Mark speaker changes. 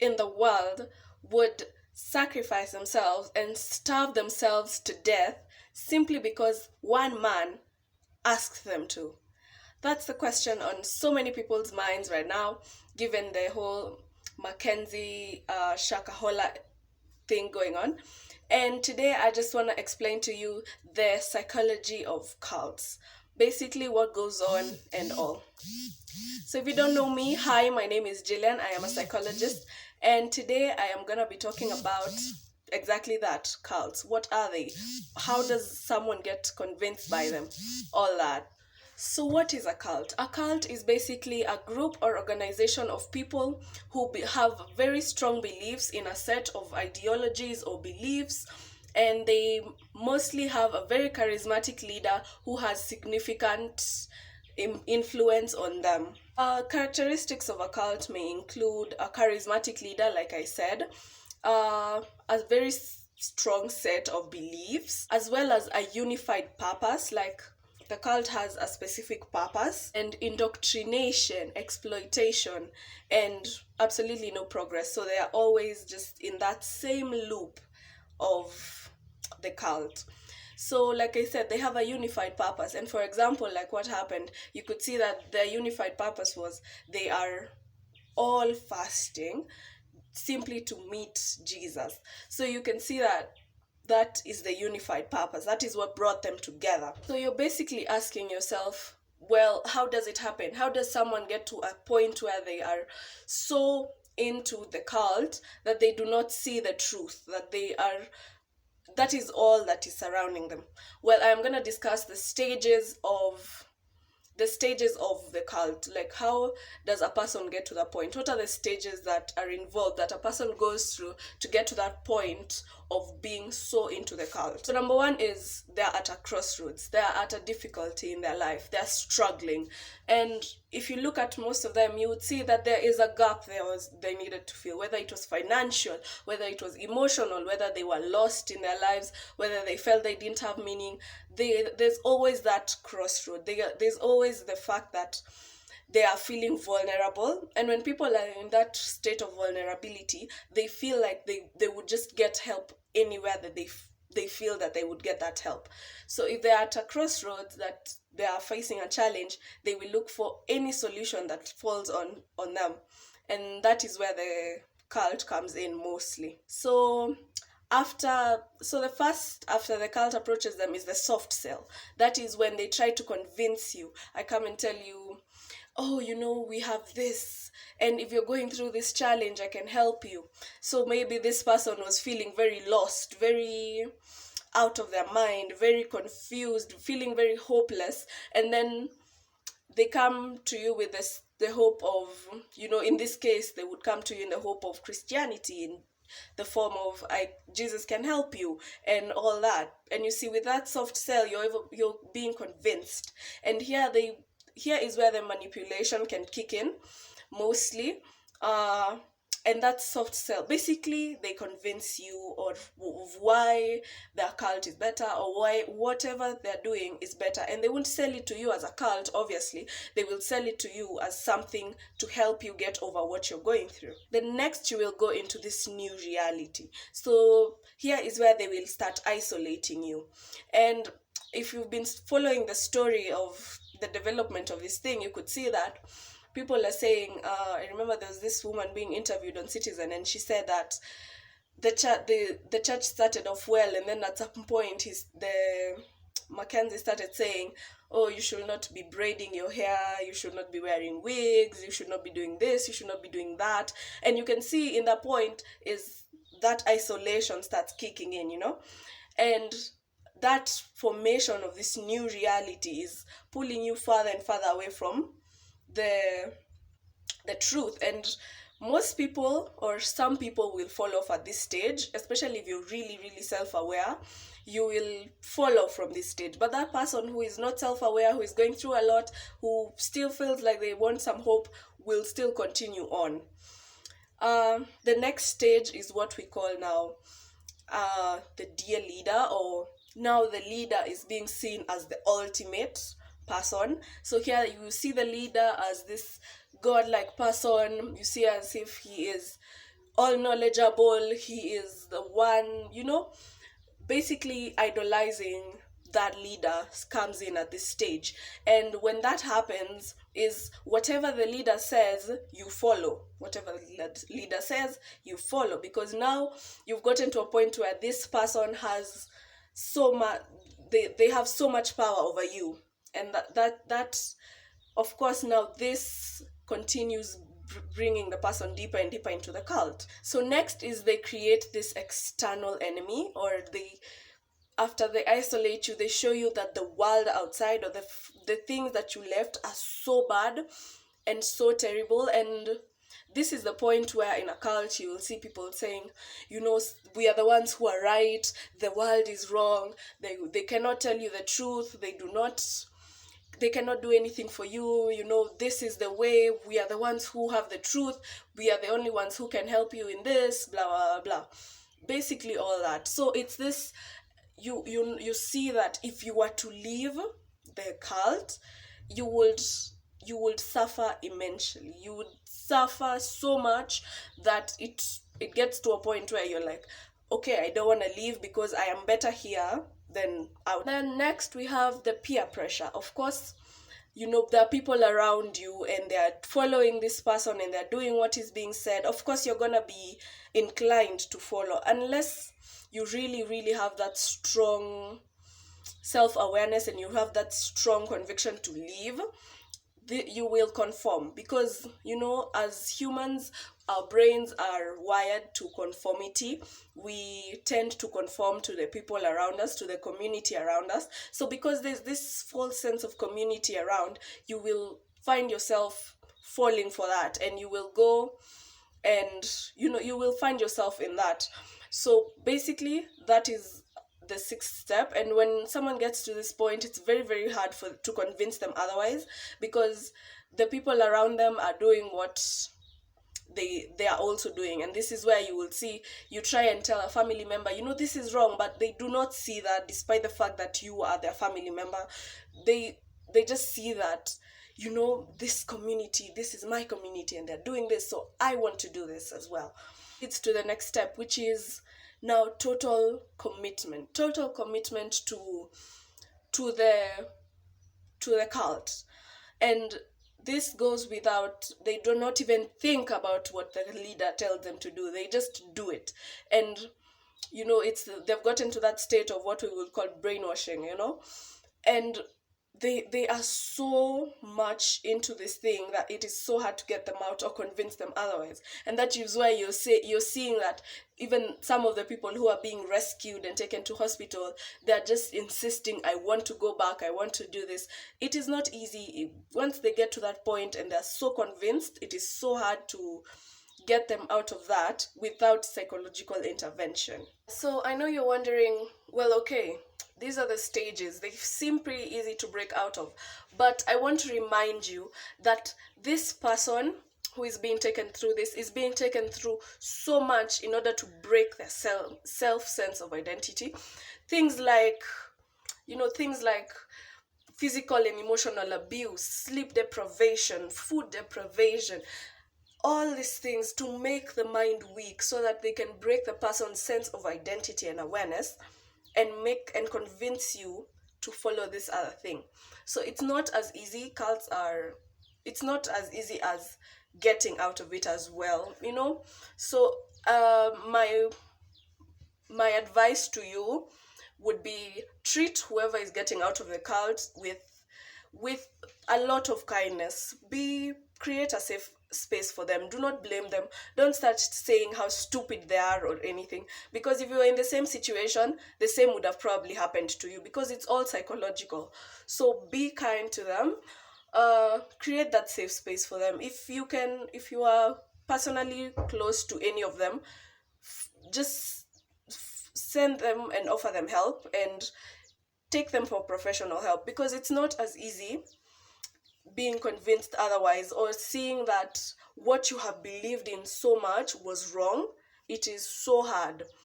Speaker 1: in the world would sacrifice themselves and starve themselves to death simply because one man asked them to? That's the question on so many people's minds right now, given the whole Mackenzie Shakahola thing going on. And today I just want to explain to you the psychology of cults, basically what goes on and all. So if you don't know me, hi, my name is Jillian. I am a psychologist, and today I am going to be talking about exactly that, cults. What are they? How does someone get convinced by them? All that. So what is a cult? A cult is basically a group or organization of people who have very strong beliefs in a set of ideologies or beliefs, and they mostly have a very charismatic leader who has significant influence on them. Characteristics of a cult may include a charismatic leader, like I said, a very strong set of beliefs, as well as a unified purpose, like the cult has a specific purpose, and indoctrination, exploitation, and absolutely no progress. So they are always just in that same loop of the cult. So, like I said, they have a unified purpose. And for example, like what happened, you could see that their unified purpose was they are all fasting simply to meet Jesus. So you can see that that is the unified purpose. That is what brought them together. So you're basically asking yourself, well, how does it happen? How does someone get to a point where they are so into the cult that they do not see the truth, that is all that is surrounding them? Well, I'm going to discuss the stages of the cult. Like, how does a person get to that point? What are the stages that are involved, that a person goes through to get to that point of being so into the cult? So number one is they're at a crossroads. They're at a difficulty in their life. They're struggling. And if you look at most of them, you would see that there is a gap they needed to fill, whether it was financial, whether it was emotional, whether they were lost in their lives, whether they felt they didn't have meaning. There's always that crossroad. There's always the fact that they are feeling vulnerable, and when people are in that state of vulnerability, they feel like they would just get help anywhere that they feel that they would get that help. So if they're at a crossroads, that they are facing a challenge, they will look for any solution that falls on them, and that is where the cult comes in mostly. So the first after the cult approaches them is the soft sell. That is when they try to convince you. I come and tell you, oh, we have this, and if you're going through this challenge, I can help you. So maybe this person was feeling very lost, very out of their mind, very confused, feeling very hopeless, and then they come to you with the hope of, in this case, they would come to you in the hope of Christianity, in the form of Jesus can help you and all that. And you see, with that soft sell, you're being convinced. And here is where the manipulation can kick in mostly. And that soft sell, basically they convince you of why their cult is better, or why whatever they're doing is better. And they won't sell it to you as a cult, obviously. They will sell it to you as something to help you get over what you're going through. Then next you will go into this new reality. So here is where they will start isolating you. And if you've been following the story of the development of this thing, you could see that people are saying, I remember there was this woman being interviewed on Citizen, and she said that the church started off well, and then at some point the Mackenzie started saying, oh, you should not be braiding your hair, you should not be wearing wigs, you should not be doing this, you should not be doing that. And you can see in that point is that isolation starts kicking in, and that formation of this new reality is pulling you further and further away from the truth. And most people, or some people, will fall off at this stage, especially if you're really, really self-aware. You will fall off from this stage. But that person who is not self-aware, who is going through a lot, who still feels like they want some hope, will still continue on. The next stage is what we call now the dear leader, or now the leader is being seen as the ultimate person. So here you see the leader as this godlike person. You see as if he is all knowledgeable, he is the one, basically idolizing that leader comes in at this stage. And when that happens, is whatever the leader says, you follow. Whatever the leader says, you follow, because now you've gotten to a point where this person has so much, they have so much power over you. And that of course, now this continues bringing the person deeper and deeper into the cult. So next is they create this external enemy, or after they isolate you, they show you that the world outside, or the things that you left, are so bad and so terrible. And this is the point where in a cult you will see people saying, we are the ones who are right, the world is wrong, they cannot tell you the truth, they cannot do anything for you, this is the way, we are the ones who have the truth, we are the only ones who can help you in this, blah blah blah. Basically all that. So it's this, you see that if you were to leave the cult, you would suffer immensely. You would suffer so much that it gets to a point where you're like, okay, I don't want to leave because I am better here than out. Then next we have the peer pressure. Of course, there are people around you and they're following this person and they're doing what is being said. Of course, you're gonna be inclined to follow, unless you really, really have that strong self-awareness and you have that strong conviction to leave. You will conform, because as humans, our brains are wired to conformity. We tend to conform to the people around us, to the community around us. So because there's this false sense of community around, you will find yourself falling for that, and you will go and you will find yourself in that. So basically that is the sixth step. And when someone gets to this point, it's very, very hard to convince them otherwise, because the people around them are doing what they are also doing. And this is where you will see, you try and tell a family member, this is wrong, but they do not see that, despite the fact that you are their family member. They just see that, this community, this is my community, and they're doing this, so I want to do this as well. It's to the next step, which is now total commitment to the cult. And this goes without, they do not even think about what the leader tells them to do, they just do it. And they've gotten to that state of what we would call brainwashing, and they are so much into this thing that it is so hard to get them out or convince them otherwise. And that is why you're seeing that even some of the people who are being rescued and taken to hospital, they're just insisting, I want to go back, I want to do this. It is not easy. Once they get to that point and they're so convinced, it is so hard to get them out of that without psychological intervention. So I know you're wondering, well, okay, these are the stages. They seem pretty easy to break out of. But I want to remind you that this person who is being taken through this is being taken through so much in order to break their self sense of identity. Things like physical and emotional abuse, sleep deprivation, food deprivation, all these things to make the mind weak so that they can break the person's sense of identity and awareness, and convince you to follow this other thing. So it's not as easy. It's not as easy as getting out of it as well, So my advice to you would be, treat whoever is getting out of the cult with a lot of kindness. Create a safe space for them. Do not blame them. Don't start saying how stupid they are or anything, because if you were in the same situation, the same would have probably happened to you, because it's all psychological. So be kind to them. Create that safe space for them. If you are personally close to any of them, just send them and offer them help, and take them for professional help, because it's not as easy being convinced otherwise, or seeing that what you have believed in so much was wrong. It is so hard.